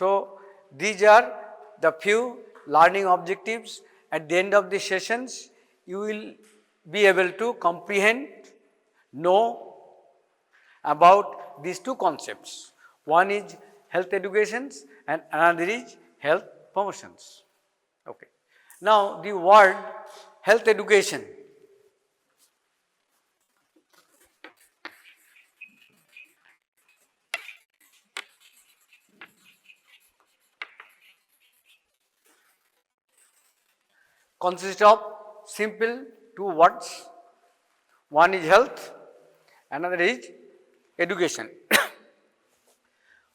So, these are the few learning objectives. At the end of the sessions, you will be able to comprehend, know about these two concepts. One is health educations and another is health promotions. Okay. Now, the word health education consists of simple two words. One is health, another is education.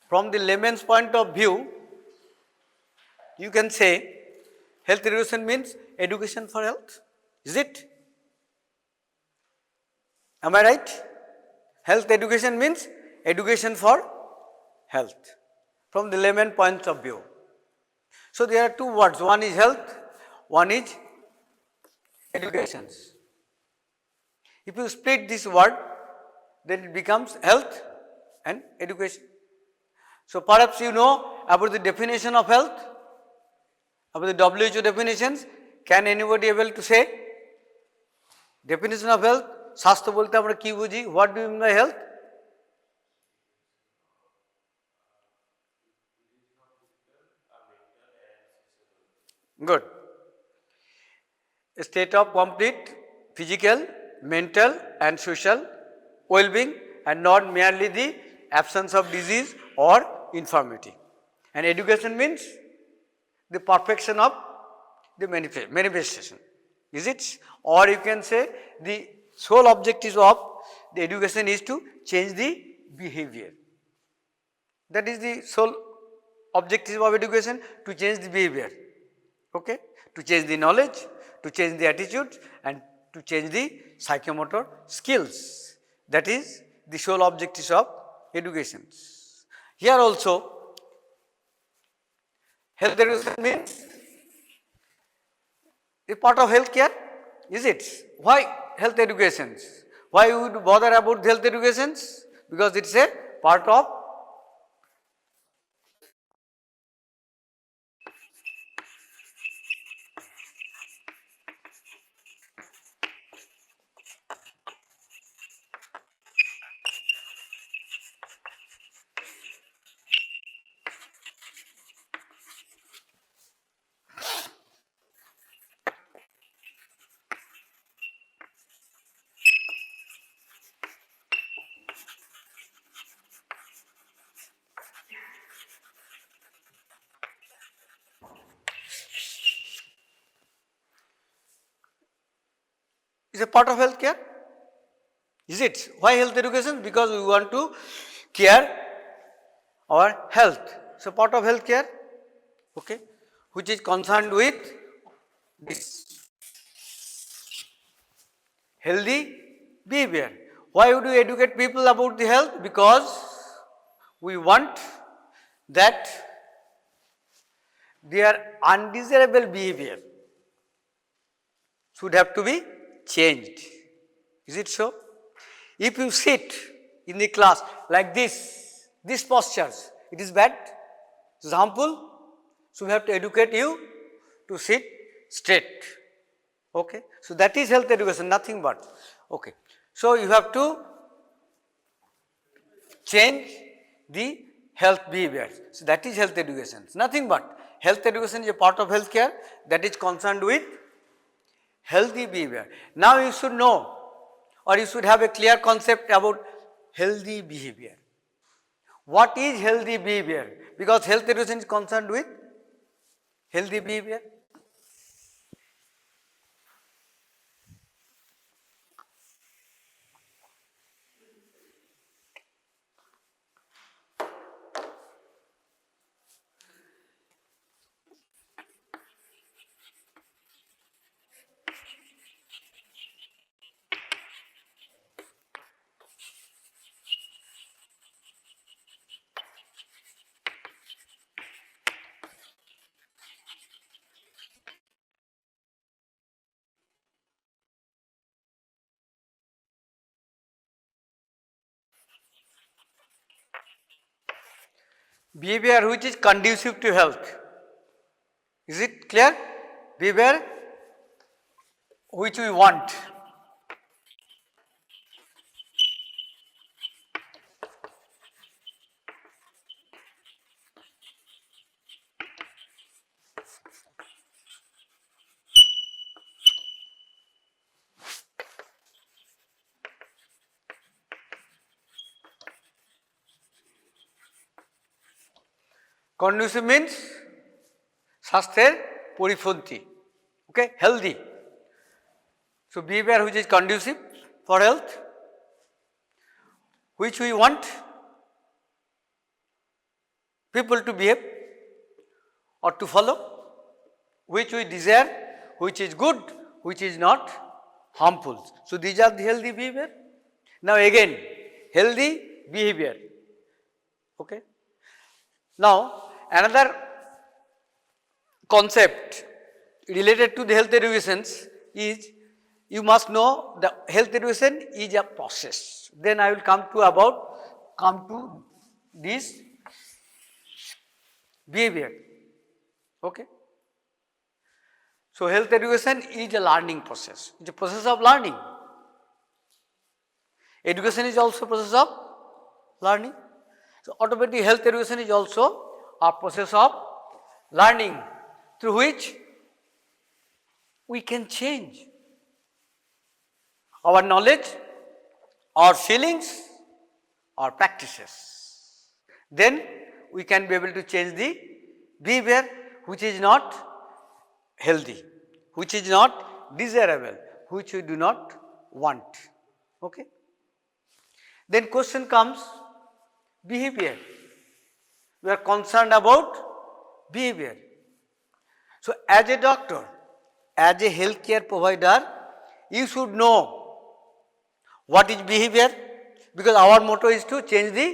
From the layman's point of view, you can say health education means education for health. Is it? Am I right? Health education means education for health from the layman point of view. So, there are two words, one is health, one is education. If you split this word, then it becomes health and education. So, perhaps you know about the definition of health, about the WHO definitions. Can anybody able to say definition of health? স্বাস্থ্য বলতে আমরা কি বুঝি? What do you mean by health? Good. A state of complete physical, mental and social well-being and not merely the absence of disease or infirmity. And education means the perfection of the manifestation. Is it? Or you can say the sole objective of the education is to change the behavior. That is the sole objective of education, to change the behavior. Okay? To change the knowledge, to change the attitude and to change the psychomotor skills. That is the sole objectives of education. Here also health education means a part of healthcare. Is it? Why health educations? Why we would bother about health educations? Because it is a part of is a part of healthcare. Is it? Why health education? Because we want to care our health. So, part of healthcare, okay, which is concerned with this healthy behavior. Why would we educate people about the health? Because we want that their undesirable behavior should have to be changed. Is it so? If you sit in the class like this postures, it is bad, it is harmful. So, we have to educate you to sit straight. Okay. So, that is health education, nothing but. Okay. So, you have to change the health behavior. So, that is health education, nothing but. Health education is a part of healthcare that is concerned with healthy behavior. Now, you should know or you should have a clear concept about healthy behavior. What is healthy behavior? Because health education is concerned with healthy behavior. Behavior which is conducive to health. Is it clear? Behavior which we want. Conducive means স্বাস্থ্যের পরিপন্থী, okay, healthy. So behavior which is conducive for health, which we want people to behave or to follow, which we desire, which is good, which is not harmful. So these are the healthy behavior. Now again, healthy behavior, okay. Now another concept related to the health education is, you must know the health education is a process. Then I will come to this behavior, okay. So health education is a learning process. It's a process of learning. Education is also a process of learning. So automatically health education is also a process of learning through which we can change our knowledge, our feelings, our practices. Then we can be able to change the behavior which is not healthy, which is not desirable, which we do not want, okay. Then question comes, behavior. We are concerned about behavior. So as a doctor, as a healthcare provider, you should know what is behavior, because our motto is to change the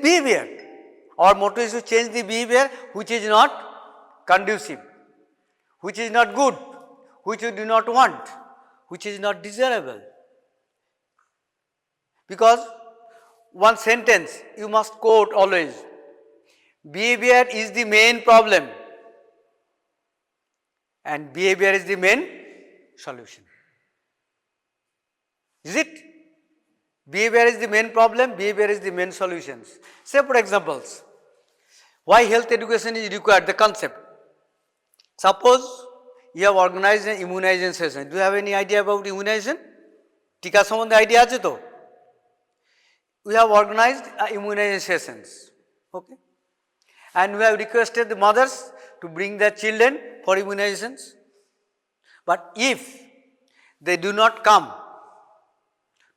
behavior. Our motto is to change the behavior which is not conducive, which is not good, which we do not want, which is not desirable. Because one sentence you must quote always, behavior is the main problem and behavior is the main solution. Is it? Behavior is the main problem, behavior is the main solutions. Say for examples, why health education is required, the concept. Suppose you have organized an immunization session. Do you have any idea about immunization? Tika সম্বন্ধে idea আছে তো? We have organized immunization sessions, okay, and we have requested the mothers to bring their children for immunizations. But if they do not come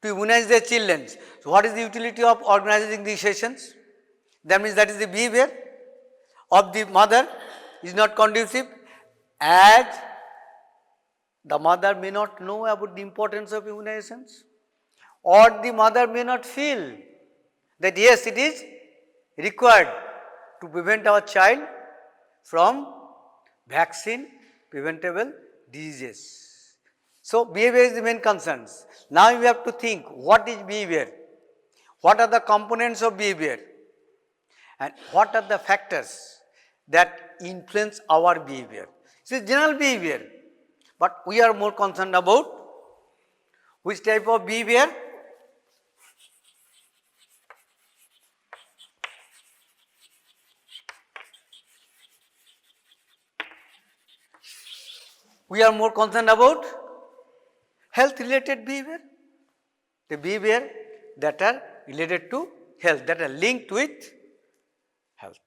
to immunize their children, so what is the utility of organizing these sessions? That means that is the behavior of the mother is not conducive, as the mother may not know about the importance of immunizations, or the mother may not feel that yes, it is required to prevent our child from vaccine preventable diseases. So behavior is the main concerns. Now we have to think, what is behavior? What are the components of behavior? And what are the factors that influence our behavior? This is general behavior, but we are more concerned about which type of behavior? We are more concerned about health related behavior, the behavior that are related to health, that are linked with health.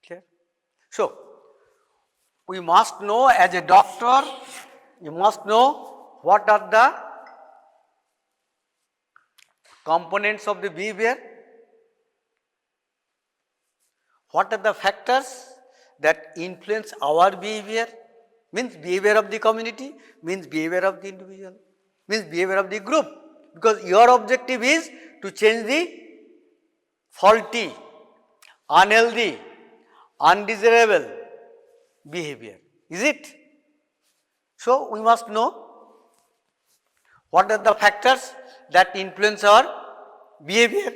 Clear? So we must know, as a doctor, you must know what are the components of the behavior, what are the factors that influence our behavior, means behavior of the community, means behavior of the individual, means behavior of the group, because your objective is to change the faulty, unhealthy, undesirable behavior. Is it? So we must know What are the factors that influence our behavior?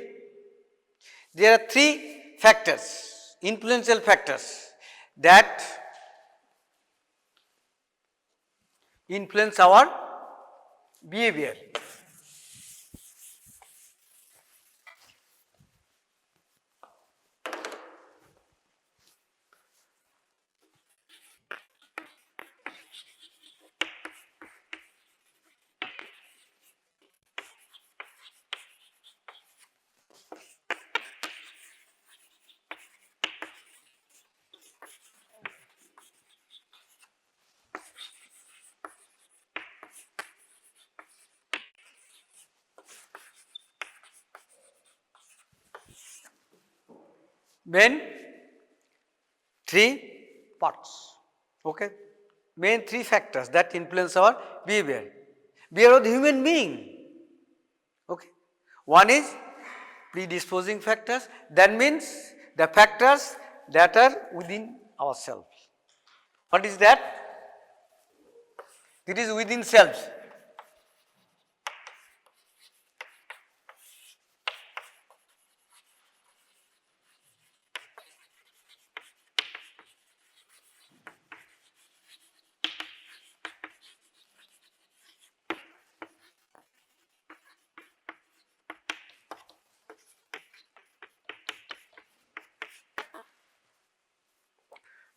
There are three factors, influential factors that influence our behavior. Main three parts, okay. Main three factors that influence our behavior. Behavior of the human being, okay. One is predisposing factors, that means the factors that are within ourselves. What is that? It is within self.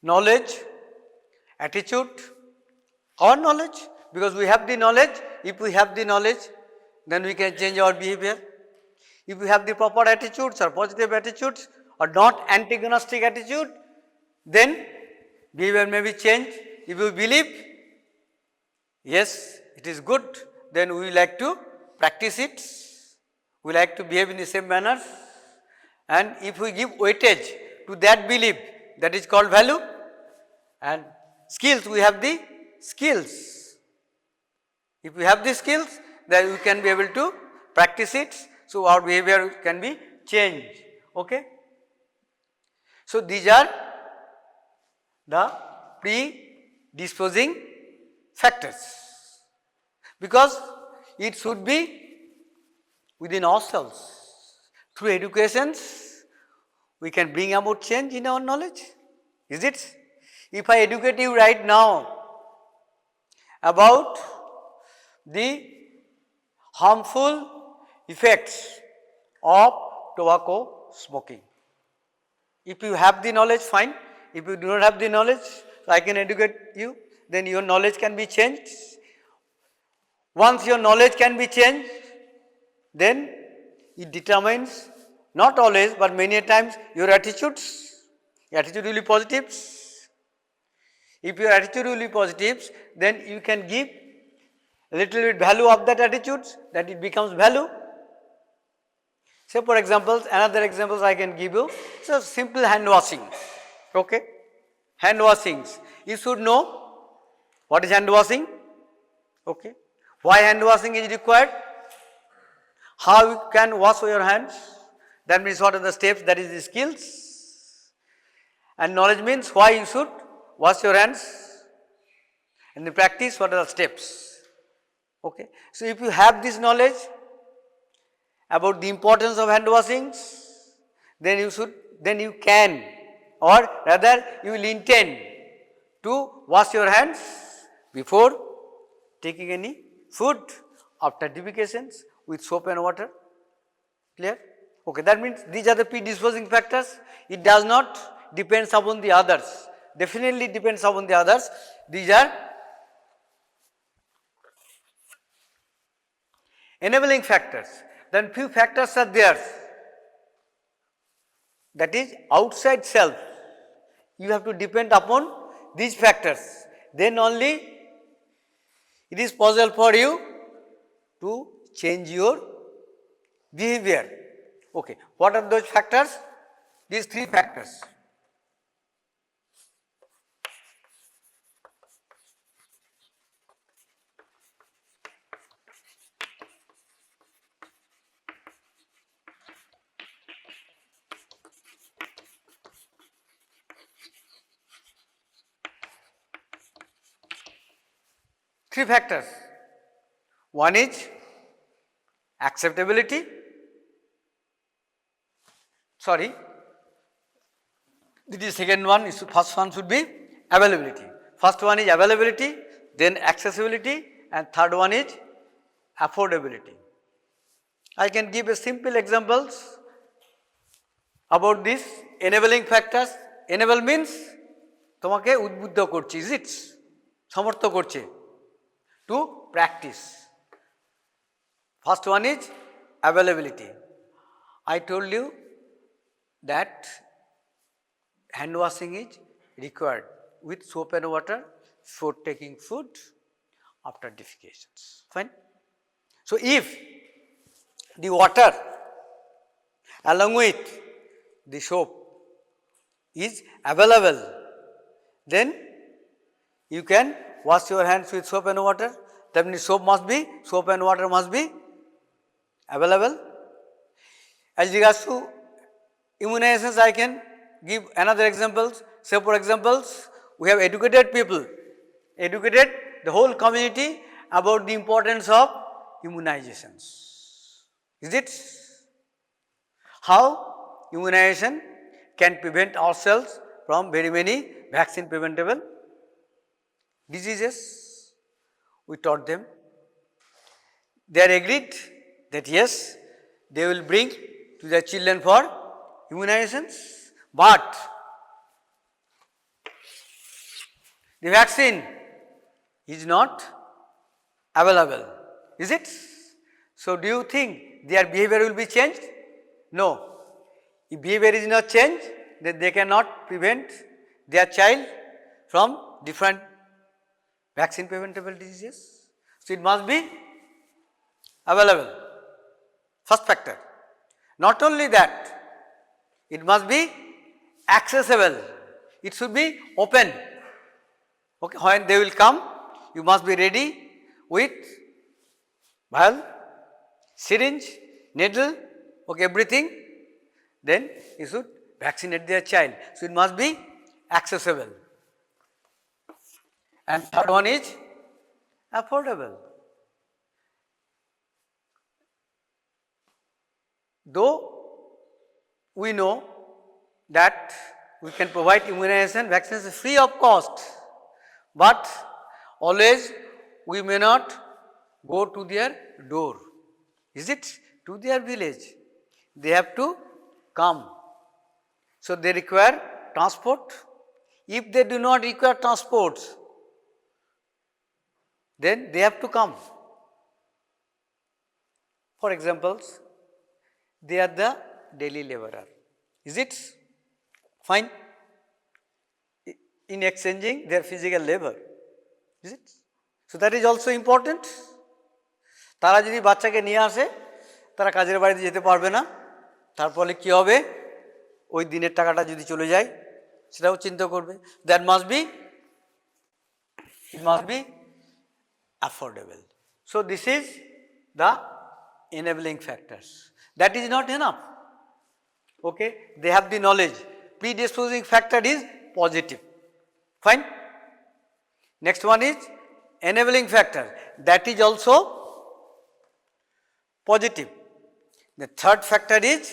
Knowledge, attitude, our knowledge, because we have the knowledge. If we have the knowledge, then we can change our behavior. If we have the proper attitudes or positive attitudes or not antagonistic attitude, then behavior may be changed. If you believe, yes, it is good, then we like to practice it. We like to behave in the same manner. And if we give weightage to that belief, that is called value. And skills, we have the skills. If we have the skills, then we can be able to practice it. So, our behavior can be changed. Okay. So, these are the predisposing factors, because it should be within ourselves. Through educations, we can bring about change in our knowledge, is it? If I educate you right now about the harmful effects of tobacco smoking, if you have the knowledge, fine. If you do not have the knowledge, I can educate you, then your knowledge can be changed. Once your knowledge can be changed, then it determines, not always, but many times, your attitudes. Your attitude will be positive. If your attitude will be positive, then you can give a little bit value of that attitude, that it becomes value. Say for example, another examples I can give you. So, simple hand washing, okay. Hand washings, you should know what is hand washing, okay. Why hand washing is required, how you can wash your hands, that means what are the steps, that is the skills. And knowledge means why you should wash your hands, and the practice, what are the steps, okay. So, if you have this knowledge about the importance of hand washings, then you can, or rather you will intend to wash your hands before taking any food, after defecations, with soap and water, clear? Okay, that means these are the predisposing factors. It does not depends upon the others, definitely depends upon the others. These are enabling factors. Then few factors are there, that is outside self. You have to depend upon these factors, then only it is possible for you to change your behavior. Okay, what are those factors? These three factors. Three factors. One is acceptability, sorry, the second one is, first one should be availability. First one is availability, then accessibility, and third one is affordability. I can give a simple examples about this enabling factors. Enable means তোমাকে উদ্বুদ্ধ করছে, is it? সমর্থ করছে to practice. First one is availability. I told you that hand washing is required with soap and water for taking food after defecations. Fine. So, if the water along with the soap is available, then you can wash your hands with soap and water. That means soap and water must be available. As regards to immunizations, I can give another examples. Say for examples, we have educated people, educated the whole community about the importance of immunizations. Is it? How immunization can prevent ourselves from very many vaccine preventable diseases. We taught them. They are agreed that yes, they will bring to their children for immunizations, but the vaccine is not available, is it? So, do you think their behavior will be changed? No. If behavior is not changed, then they cannot prevent their child from different vaccine preventable diseases. So, it must be available, first factor. Not only that, it must be accessible, it should be open. Okay. When they will come, you must be ready with vial, syringe, needle, okay, everything, then you should vaccinate their child. So, it must be accessible. And third one is affordable. Though we know that we can provide immunization vaccines free of cost, but always we may not go to their door, is it? To their village, they have to come. So, they require transport. If they do not require transport, then they have to come. For examples, they are the daily laborer, is it? Fine. In exchanging their physical labor, is it? So, that is also important. তারা যদি বাচ্চাকে নিয়ে আসে, তারা কাজের বাড়িতে যেতে পারবে না, তার ফলে কী হবে, ওই দিনের টাকাটা যদি চলে যায় সেটাও চিন্তা করবে। That must be, it must be affordable. So, this is the enabling factors. That is not enough. Okay, they have the knowledge. Predisposing factor is positive. Fine. Next one is enabling factor. That is also positive. The third factor is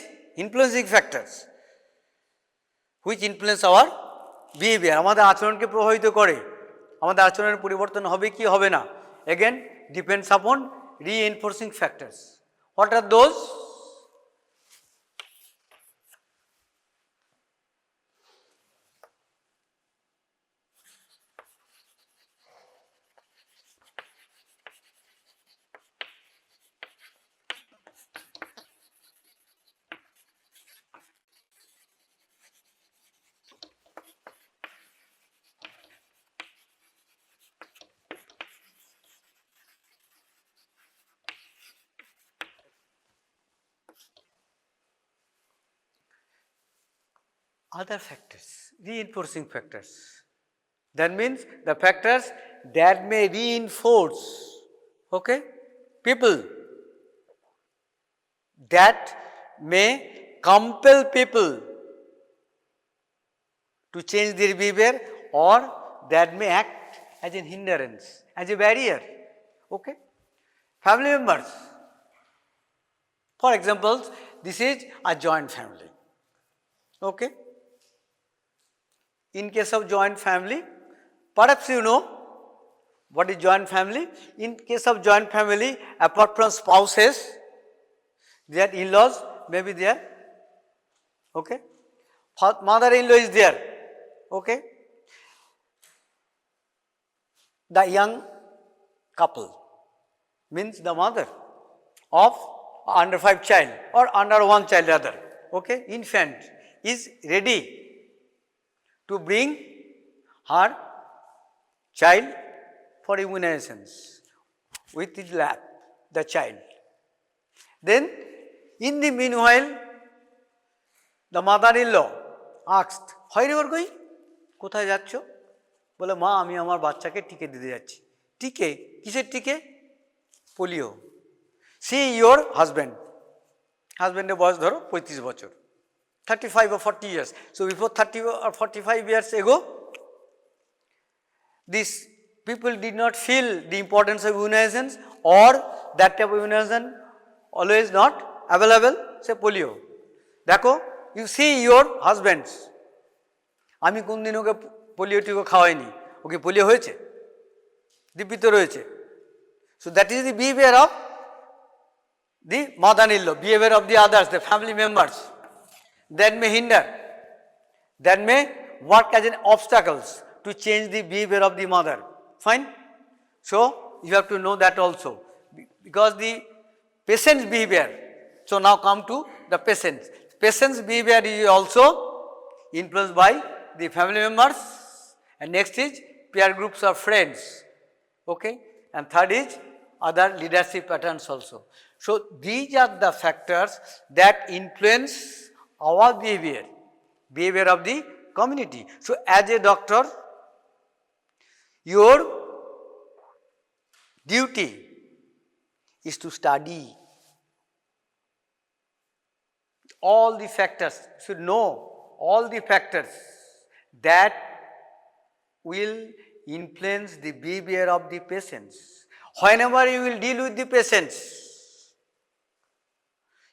influencing factors, which influence our behavior. আমাদের আচরণকে প্রভাবিত করে, আমাদের আচরণের পরিবর্তন হবে কি হবে না, again depends upon reinforcing factors. What are those? Other factors, reinforcing factors. That means the factors that may reinforce, okay, people, that may compel people to change their behavior, or that may act as a hindrance, as a barrier. Okay. Family members. For example, this is a joint family. Okay. In case of joint family, perhaps you know what is joint family. In case of joint family, apart from spouses, their in-laws may be there. Okay. Mother-in-law is there. Okay. The young couple means the mother of under 5 child or under 1 child rather. Okay. Infant is ready to bring her child for immunizations with his lap, the child. Then in the meanwhile, the mother-in-law asked, where you are going? কোথায় যাচ্ছ? বলে মা আমি আমার বাচ্চাকে টিকে দিতে যাচ্ছি। টিকে? কিসের টিকে? পোলিও। See your husband. হাজব্যান্ডের বয়স ধরো 35 বছর, 35 or 40 years. So before 30 or 45 years ago, these people did not feel the importance of immunizations, or that type of immunization always not available, say polio. দেখো, you see your husbands, আমি কোনদিন ওকে polio টিকো খাওয়াইনি, ওকে polio হয়েছে? দীপিত রয়েছে। So that is the behavior of the mother-in-law, behavior of the others, the family members, that may hinder, that may work as an obstacles to change the behavior of the mother. Fine? So you have to know that also, because the patient's behavior. So now come to the patient. Patient's behavior is also influenced by the family members, and next is peer groups or friends. Okay? And third is other leadership patterns also. So these are the factors that influence our behavior, behavior of the community. So as a doctor, your duty is to study all the factors, should know all the factors that will influence the behavior of the patients. Whenever you will deal with the patients,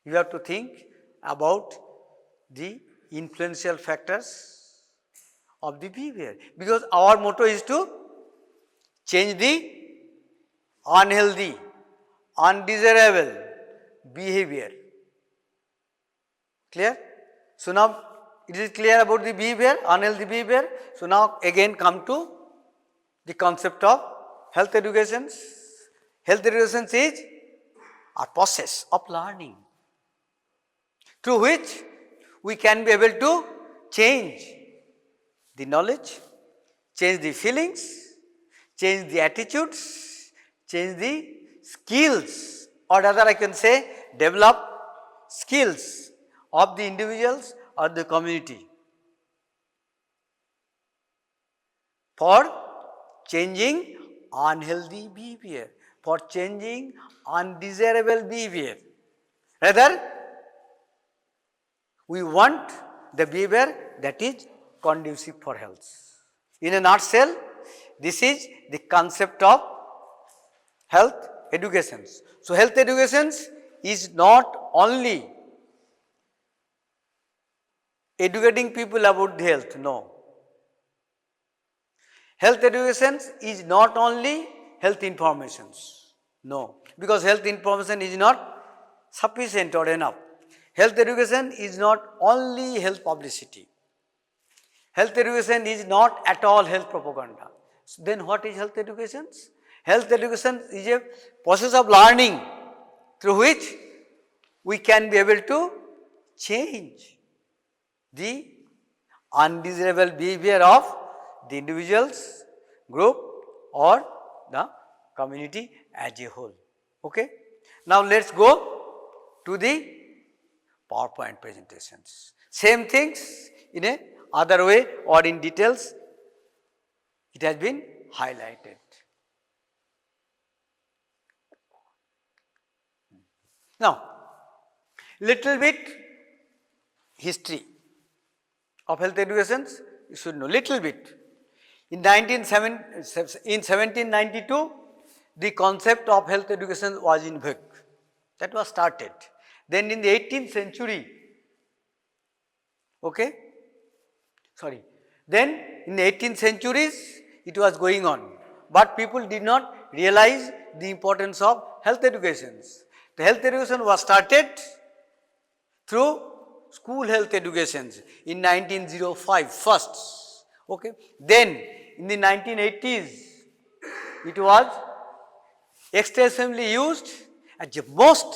you have to think about the influential factors of the behavior, because our motto is to change the unhealthy, undesirable behavior. Clear? So now it is clear about the behavior, unhealthy behavior. So now again come to the concept of health educations. Health educations is a process of learning through which we can be able to change the knowledge, change the feelings, change the attitudes, change the skills, or rather I can say develop skills of the individuals or the community for changing unhealthy behavior, for changing undesirable behavior. Rather, we want the behavior that is conducive for health. In a nutshell, this is the concept of health educations. So health educations is not only educating people about the health, no. Health educations is not only health informations, no, because health information is not sufficient or enough. Health education is not only health publicity. Health education is not at all health propaganda. So then what is health education? Health education is a process of learning through which we can be able to change the undesirable behavior of the individuals, group, or the community as a whole. Okay? Now let's go to the PowerPoint presentations. Same things in a other way or in details, it has been highlighted. Now, little bit history of health education, you should know little bit. In 1792, the concept of health education was in vogue. That was started. Then in the 18th century, okay, sorry, then in the 18th centuries it was going on, but people did not realize the importance of health educations. The health education was started through school health educations in 1905 first, okay. Then in the 1980s it was extensively used as the most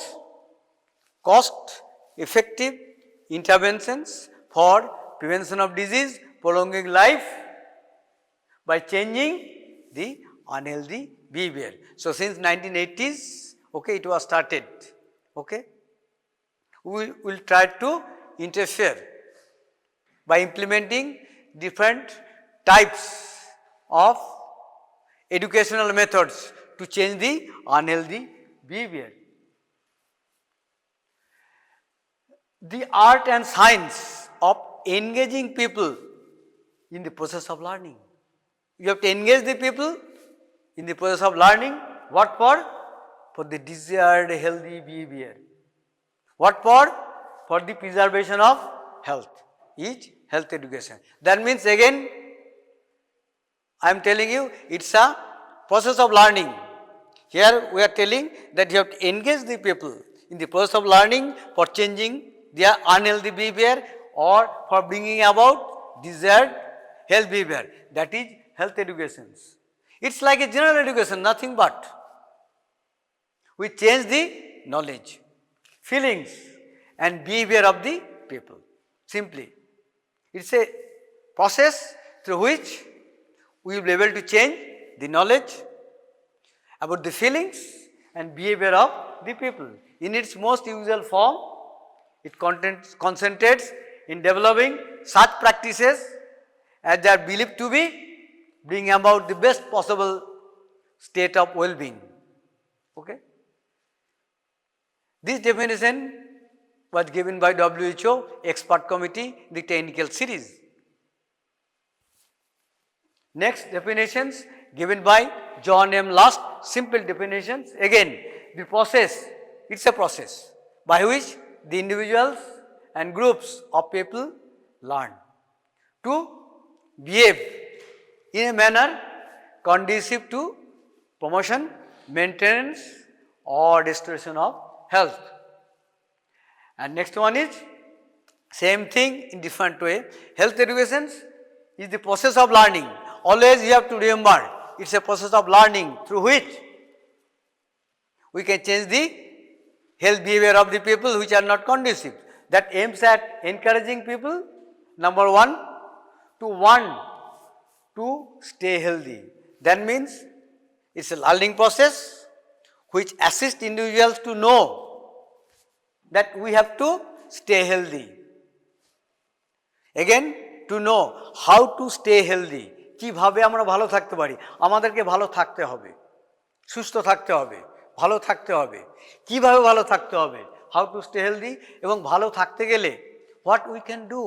cost effective interventions for prevention of disease, prolonging life by changing the unhealthy behavior. So, since 1980s, okay, it was started, okay. We will try to interfere by implementing different types of educational methods to change the unhealthy behavior. The art and science of engaging people in the process of learning. You have to engage the people in the process of learning. What for? For the desired healthy behavior. What for? For the preservation of health is health education. That means again I am telling you it is a process of learning. Here we are telling that you have to engage the people in the process of learning for changing their unhealthy behavior or for bringing about desired health behavior. That is health educations. It is like a general education, nothing but. We change the knowledge, feelings and behavior of the people, simply. It is a process through which we will be able to change the knowledge about the feelings and behavior of the people. In its most usual form, it concentrates in developing such practices as they are believed to be bring about the best possible state of well-being. Okay. This definition was given by WHO expert committee in the technical series. Next definitions given by John M. Last, simple definitions. Again, the process, it is a process by which the individuals and groups of people learn to behave in a manner conducive to promotion, maintenance or restoration of health. And next one is same thing in different way. Health education is the process of learning. Always you have to remember it is a process of learning through which we can change the health behavior of the people which are not conducive. That aims at encouraging people, number one, to want to stay healthy. That means it is a learning process which assists individuals to know that we have to stay healthy. Again, to know how to stay healthy. কিভাবে আমরা ভালো থাকতে পারি, আমাদেরকে ভালো থাকতে হবে, সুস্থ থাকতে হবে, ভালো থাকতে হবে, কিভাবে ভালো থাকতে হবে, how to stay healthy এবং ভালো থাকতে গেলে what we can do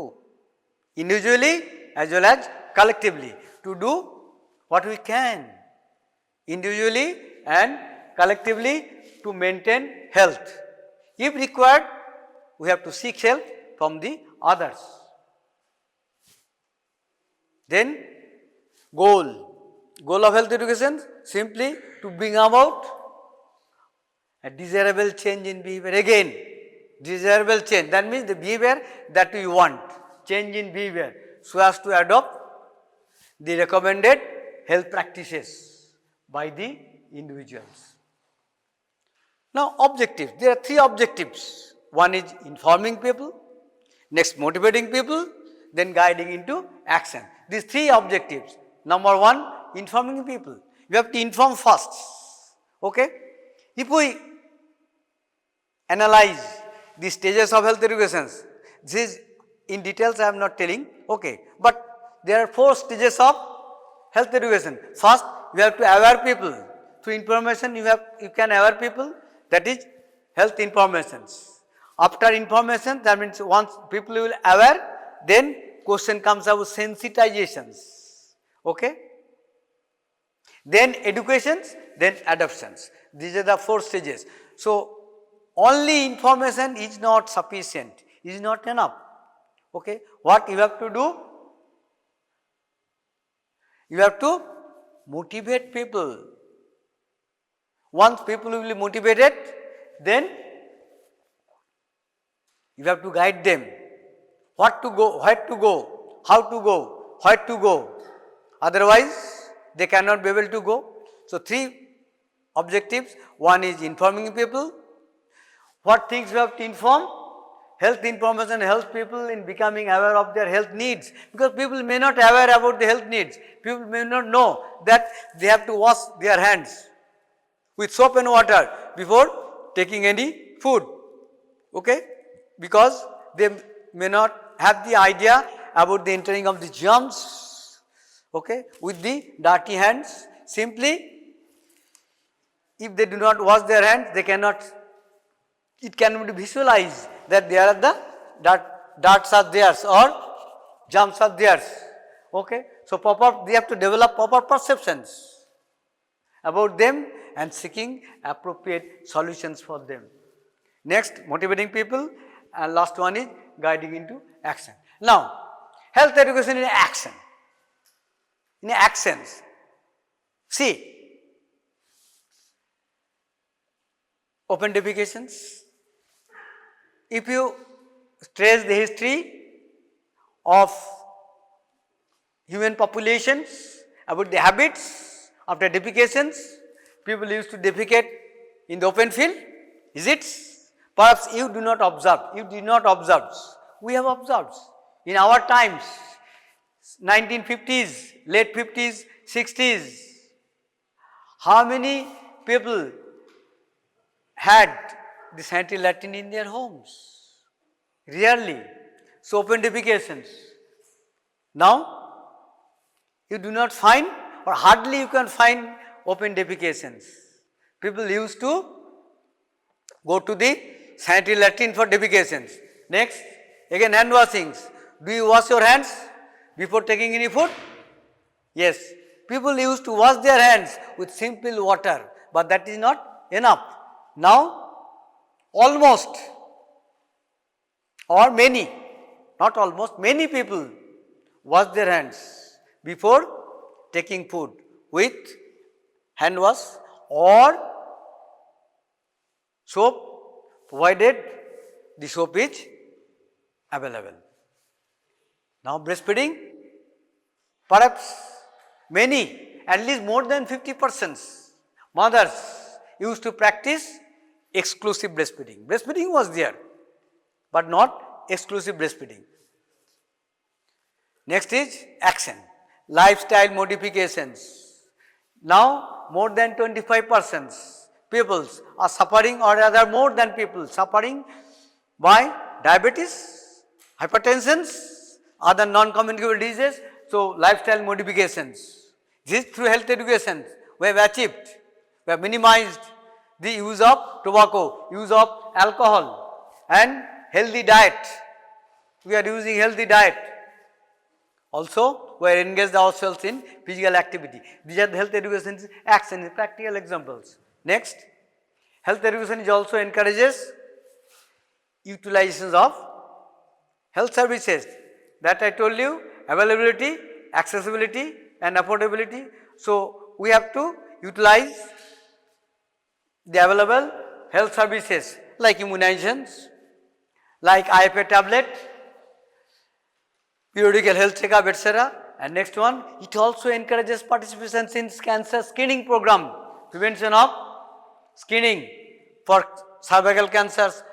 individually as well as collectively to do what we can individually and collectively to maintain health. If required, we have to seek help from the others. Then goal of health education simply to bring about a desirable change in behavior. Again, desirable change, that means the behavior that we want, change in behavior so as to adopt the recommended health practices by the individuals. Now objectives, there are three objectives. One is informing people, next motivating people, then guiding into action. These three objectives. Number one, informing people. You have to inform first. Okay? If we analyze the stages of health education, this is in details I am not telling, okay, but there are 4 stages of health education. First, you have to aware people. Through information you can aware people, that is health informations. After information, that means once people will aware, then question comes about sensitizations. Okay? then educations, then adoptions. These are the 4 stages. So, only information is not sufficient, is not enough. Okay. What you have to do? You have to motivate people. Once people will be motivated, then you have to guide them. What to go, where to go, how to go, where to go. Otherwise, they cannot be able to go. So, 3 objectives. One is informing people. What things you have to inform? Health information helps people in becoming aware of their health needs, because people may not aware about the health needs. People may not know that they have to wash their hands with soap and water before taking any food, okay? Because they may not have the idea about the entering of the germs, okay, with the dirty hands. Simply, if they do not wash their hands, they cannot, it cannot be visualized that there are the darts are theirs or germs are theirs, okay. So, they have to develop proper perceptions about them and seeking appropriate solutions for them. Next, motivating people, and last one is guiding into action. Now, health education in action, in actions. See, open defecations. If you trace the history of human populations about the habits after defecations, people used to defecate in the open field, is it? Perhaps you do not observe, you did not observe. We have observed. In our times, 1950s, late 50s, 60s, how many people had the Santiniketan in their homes? Rarely. So, open defecations. Now, you do not find, or hardly you can find open defecations. People used to go to the Santiniketan for defecations. Next, again hand washings. Do you wash your hands before taking any food? Yes. People used to wash their hands with simple water, but that is not enough. Now, almost, or many, not almost, many people wash their hands before taking food with hand wash or soap, provided the soap is available. Now, breastfeeding, perhaps many, at least more than 50% mothers used to practice exclusive breastfeeding. Breastfeeding was there, but not exclusive breastfeeding. Next is action, lifestyle modifications. Now, more than 25% people are suffering, or rather more than people suffering by diabetes, hypertension, other non-communicable diseases. So, lifestyle modifications. This through health education we have achieved, we have minimized the use of tobacco, use of alcohol and healthy diet. We are using healthy diet. Also, we are engaged ourselves in physical activity. These are the health education actions, practical examples. Next, health education is also encourages utilization of health services that I told you, availability, accessibility and affordability. So, we have to utilize the available health services like immunizations, like IFA tablet, periodical health checkup, etc. And next one, it also encourages participation in cancer screening program, prevention of screening for cervical cancers,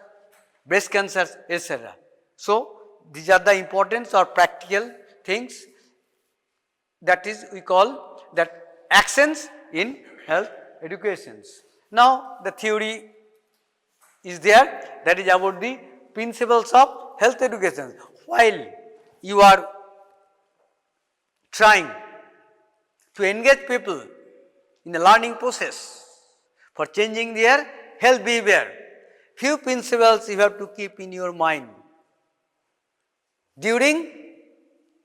breast cancers, etc. So, these are the importance or practical things, that is we call that actions in health educations. Now, the theory is there, that is about the principles of health education. While you are trying to engage people in the learning process for changing their health behavior, few principles you have to keep in your mind during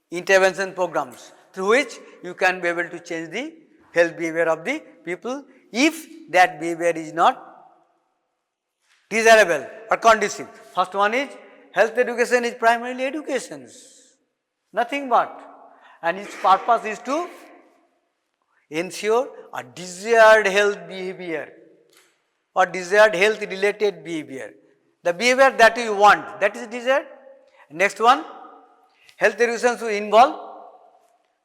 intervention programs, through which you can be able to change the health behavior of the people if that behavior is not desirable or conducive. First one is health education is primarily education, nothing but, and its purpose is to ensure a desired health behavior or desired health related behavior. The behavior that you want, that is desired. Next one, health education should involve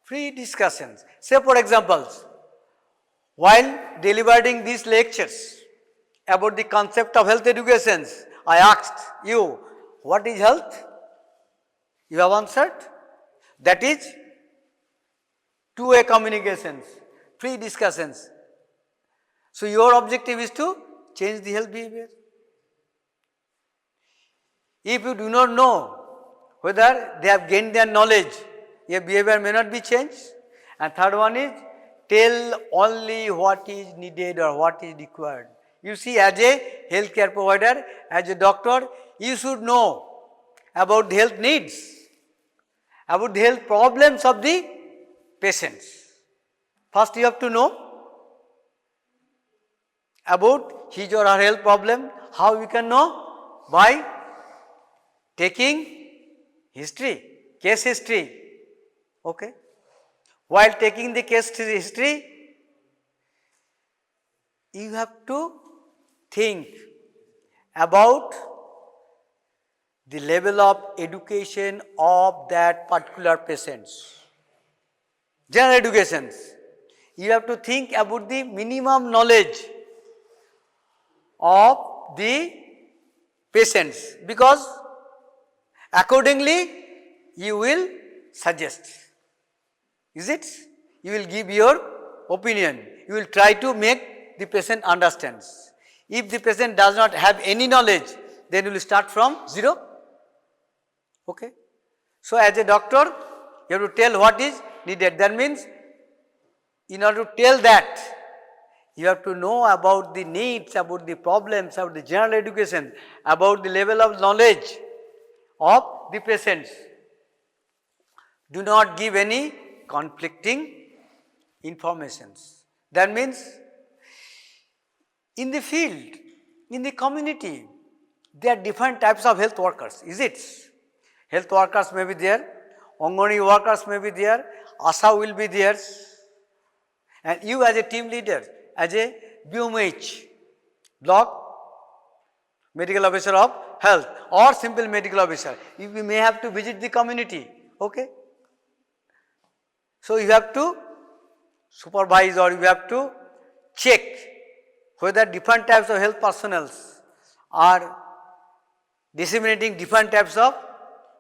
free discussions. Say for examples, while delivering these lectures about the concept of health education, I asked you, what is health? You have answered. That is two-way communications, free discussions. So your objective is to change the health behavior. If you do not know whether they have gained their knowledge, your behavior may not be changed. And third one is tell only what is needed or what is required. You see, as a healthcare provider, as a doctor, you should know about the health needs, about the health problems of the patients. First you have to know about his or her health problem. How we can know? By taking history, case history. Okay. While taking the case history, you have to think about the level of education of that particular patients. General educations. You have to think about the minimum knowledge of the patients, because accordingly you will suggest. Is it? You will give your opinion. You will try to make the patient understands. If the patient does not have any knowledge, then you will start from zero. Okay. So as a doctor, you have to tell what is needed. That means in order to tell that, you have to know about the needs, about the problems, about the general education, about the level of knowledge of the patients. Do not give any conflicting informations. That means in the field, in the community, there are different types of health workers, is it? Health workers may be there, Angani workers may be there, ASHA will be there, and you as a team leader, as a BMH, block medical officer of health or simple medical officer, you may have to visit the community. Okay. So you have to supervise or you have to check whether different types of health personnel are disseminating different types of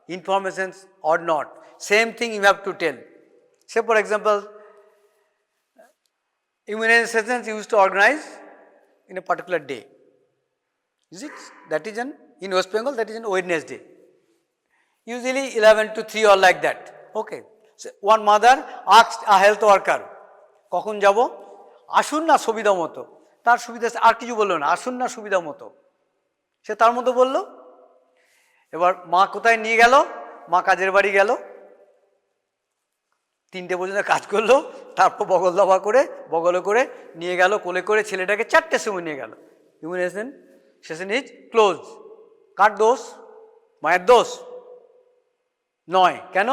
information or not. Same thing you have to tell. Say for example, immunization sessions used to organize in a particular day. Is it? That is in West Bengal, that is in Wednesday. Usually 11 to 3 or like that. Okay. So one mother asked a health worker, কখন যাব? আসুন না সুবিধা মতো। তার সুবিধা আর কিছু বললো না, আসুন না সুবিধা মতো। সে তার মতো বলল। এবার মা কোথায় নিয়ে গেল? মা কাজের বাড়ি গেল। 3টে পর্যন্ত কাজ করলো, তারপর বগল দাবা করে বগলে করে নিয়ে গেল, কোলে করে ছেলেটাকে 4টের সময় নিয়ে গেল। Immunisation session is close. কার দোষ? মায়ের দোষ নয়। কেন?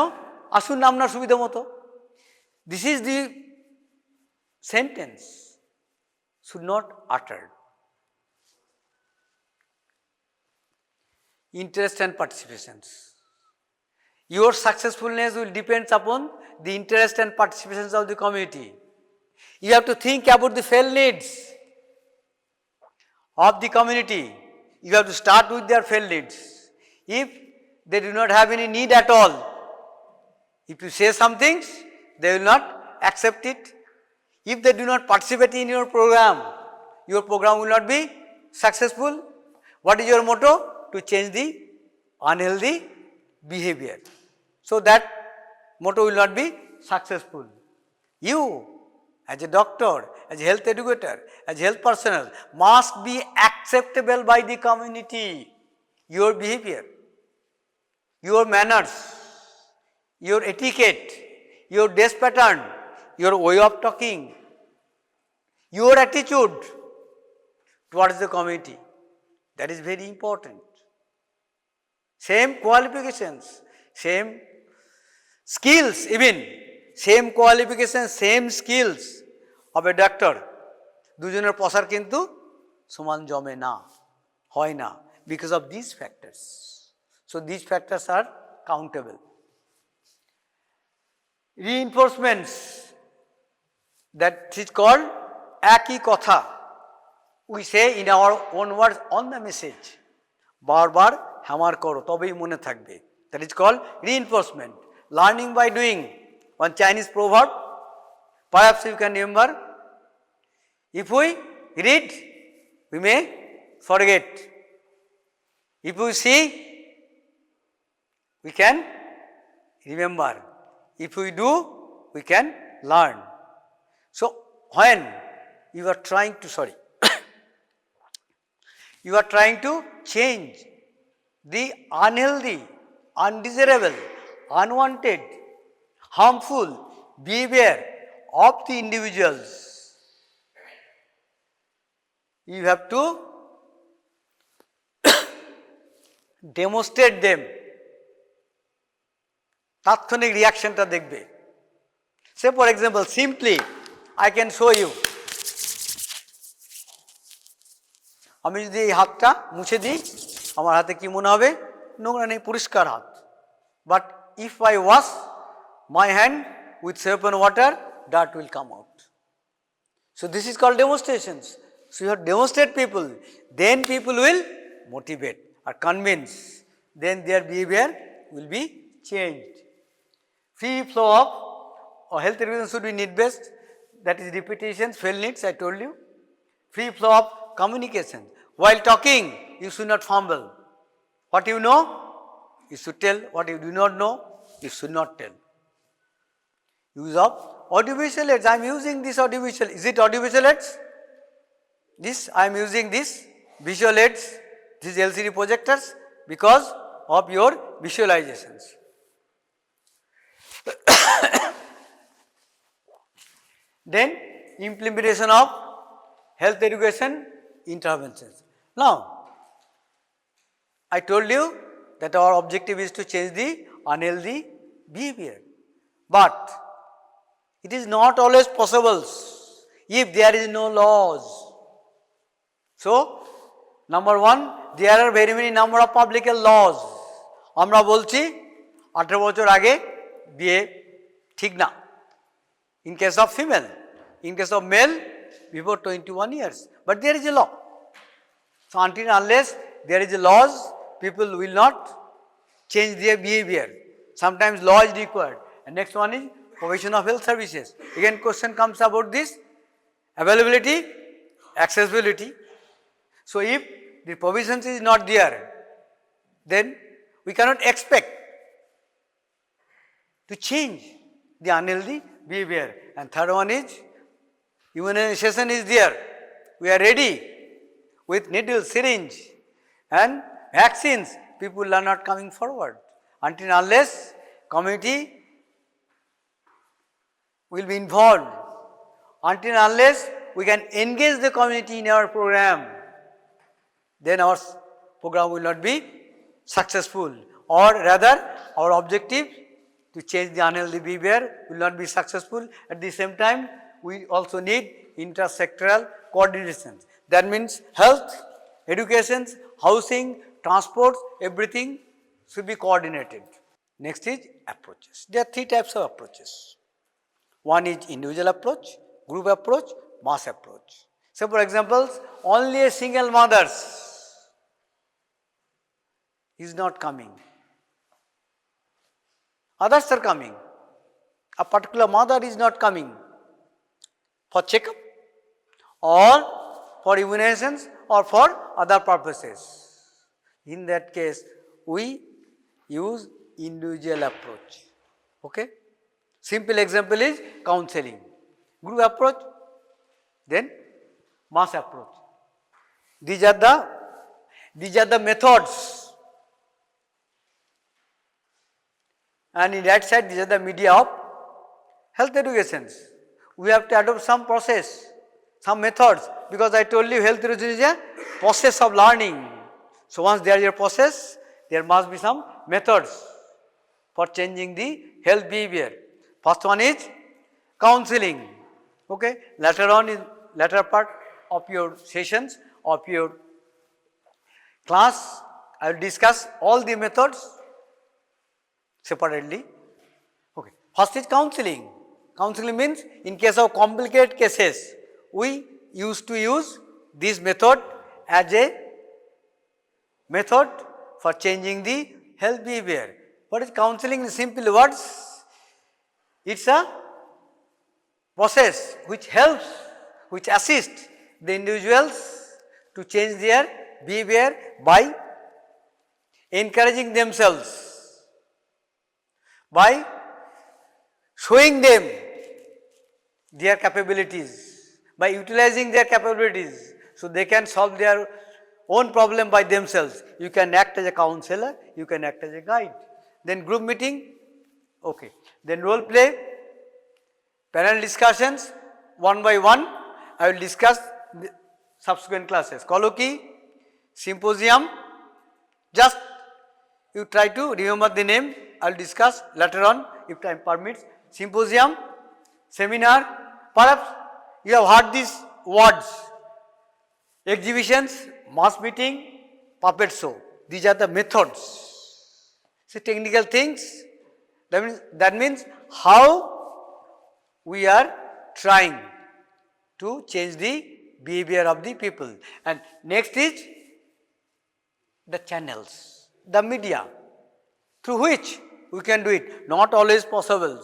আসুন না আপনার সুবিধা মতো। This is the sentence should not uttered. Interest and participations. Your successfulness will depend upon the interest and participations of the community. You have to think about the felt needs of the community. You have to start with their felt needs. If they do not have any need at all, if you say some things, they will not accept it. If they do not participate in your program will not be successful. What is your motto? To change the unhealthy behavior. So that motto will not be successful. You as a doctor, as a health educator, as a health personnel must be acceptable by the community. Your behavior, your manners, your etiquette, your dress pattern, your way of talking, your attitude towards the community. That is very important. Same qualifications, same skills, even same qualifications, same skills of a doctor. দুজনের প্রসার কিন্তু সমান জমে না, হয় না, because of these factors. So these factors are countable. Reinforcements, that is called একই কথা. We say in our own words on the message. বারবার হ্যামার করো তবেই মনে থাকবে. That is called reinforcement. Learning by doing. One Chinese proverb, perhaps you can remember. If we read, we may forget. If we see, we can remember. If we do, we can learn. So when you are trying to, you are trying to change the unhealthy, undesirable, unwanted, harmful behavior of the individuals, you have to demonstrate them. তাৎক্ষণিক রিয়াকশনটা দেখবে. Say for example, simply I can show you. আমি যদি এই হাতটা মুছে দিই, আমার হাতে কি মনে হবে? নোংরা নেই, পরিষ্কার হাত. But if I wash my hand with soap and water, dirt will come out. So this is called demonstrations. So you have to demonstrate people, then people will motivate or convince, then their behavior will be changed. Free flow of health education should be need based, that is repetitions, fail needs, I told you. Free flow of communication. While talking, you should not fumble. What you know, you should tell. What you do not know, you should not tell. Use of audiovisual aids. I am using this audiovisual. Is it audiovisual aids? This, I am using this visual aids, these LCD projectors, because of your visualizations. Then implementation of health education interventions. Now, I told you that our objective is to change the unhealthy behavior, but it is not always possible if there is no laws. So, number one, there are very many number of public laws. আমরা বলছি 18 বছর আগে বিয়ে ঠিক না. In case of female, in case of male, before 21 years. But there is a law. So until unless there is a laws, people will not change their behavior. Sometimes law is required. And next one is provision of health services. Again question comes about this, availability, accessibility. So if the provisions is not there, then we cannot expect to change the unhealthy behavior. And third one is immunization is there. We are ready with needle, syringe and vaccines. People are not coming forward until unless community will be involved, until unless we can engage the community in our program, then our program will not be successful, or rather our objective to change the unhealthy behavior will not be successful. At the same time, we also need intersectoral coordination. That means health, education, housing, transport, everything should be coordinated. Next is approaches. There are three types of approaches. One is individual approach, group approach, mass approach. So for example, only a single mother is not coming. Others are coming. A particular mother is not coming for checkup or for immunizations or for other purposes. In that case, we use individual approach. Okay? Simple example is counseling. Group approach, then mass approach. These are the methods. And in that side, these are the media of health education. We have to adopt some process, some methods, because I told you health erosion is a process of learning. So once there is a process, there must be some methods for changing the health behavior. First one is counseling. Okay. Later on in later part of your sessions of your class, I will discuss all the methods separately. Okay. First is counseling. Counseling means in case of complicated cases, we used to use this method as a method for changing the health behavior. What is counseling in simple words? It's a process which helps, which assists the individuals to change their behavior by encouraging themselves, by showing them their capabilities, by utilizing their capabilities, so they can solve their own problem by themselves. You can act as a counselor, you can act as a guide. Then group meeting, okay. Then role play, panel discussions, one by one, I will discuss the subsequent classes. Colloquy, symposium, just you try to remember the name, I will discuss later on if time permits. Symposium, seminar, perhaps you have heard these words, exhibitions, mass meeting, puppet show. These are the methods. So technical things, that means how we are trying to change the behavior of the people. And next is the channels, the media through which we can do it. Not always possible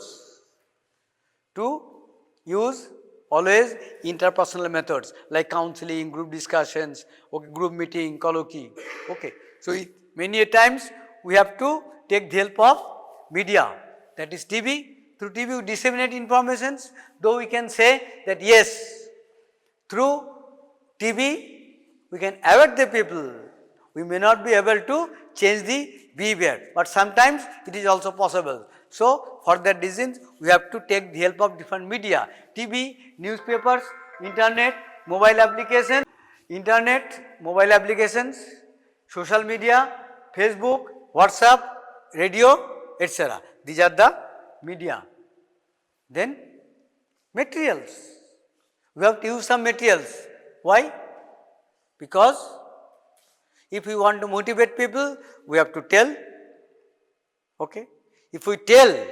to use always interpersonal methods like counseling, group discussions, okay, group meeting, colloquy. Okay. So many a times we have to take the help of media, that is TV. Through TV we disseminate informations, though we can say that yes, through TV we can aware the people. We may not be able to change the behavior, but sometimes it is also possible. So for that reasons we have to take the help of different media, TV, newspapers, internet, mobile applications, social media, Facebook, WhatsApp, radio, etc. These are the media. Then materials. We have to use some materials. Why? Because if we want to motivate people, we have to tell. Okay. If we tell,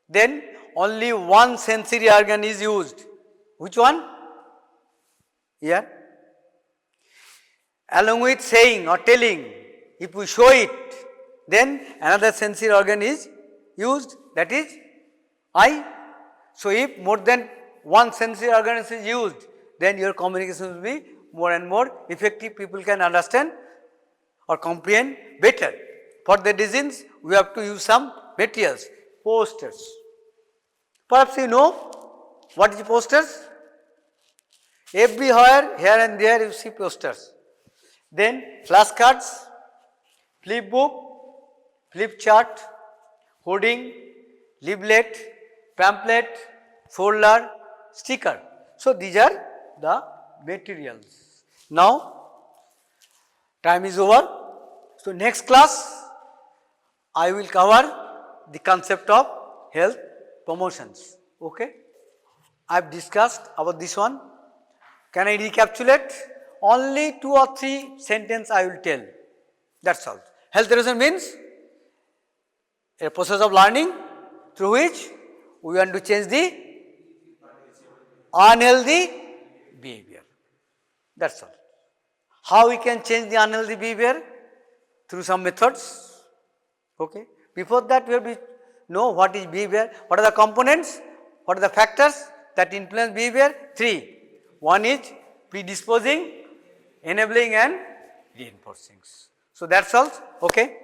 then only one sensory organ is used. Which one? Here. Along with saying or telling, if we show it, then another sensory organ is used, that is eye. So if more than one sensory organ is used, then your communication will be more and more effective. People can understand or comprehend better. For the reasons, we have to use some materials, posters. Perhaps you know what is posters? Everywhere, here and there you see posters. Then flashcards, flip book, flip chart, hoarding, leaflet, pamphlet, folder, sticker. So these are the materials. Now time is over. So next class I will cover the concept of health promotions. Okay. I have discussed about this one. Can I recapitulate? Only 2 or 3 sentences I will tell. That's all. Health erosion means a process of learning through which we want to change the unhealthy behavior. That's all. How we can change the unhealthy behavior? Through some methods. Okay. Before that we have to know what is behavior, what are the components, what are the factors that influence behavior? 3. One is predisposing, enabling and reinforcing. So that's all. Okay.